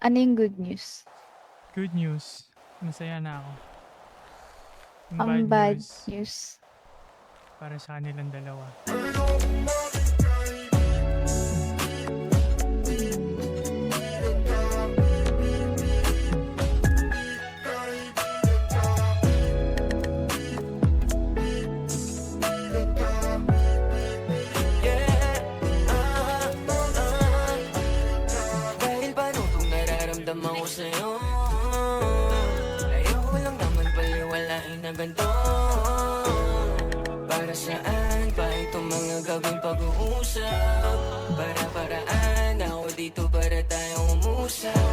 Ano yung good news? Good news, masaya na ako. Yung bad Ang bad news, news. para sa kanilang dalawa. Dahil paano kung nararamdaman ko sa'yo, ayoko lang naman paliwalain na ganito. Para saan pa itong mga gabing pag-uusap? Para-paraan ako dito para tayong umusap.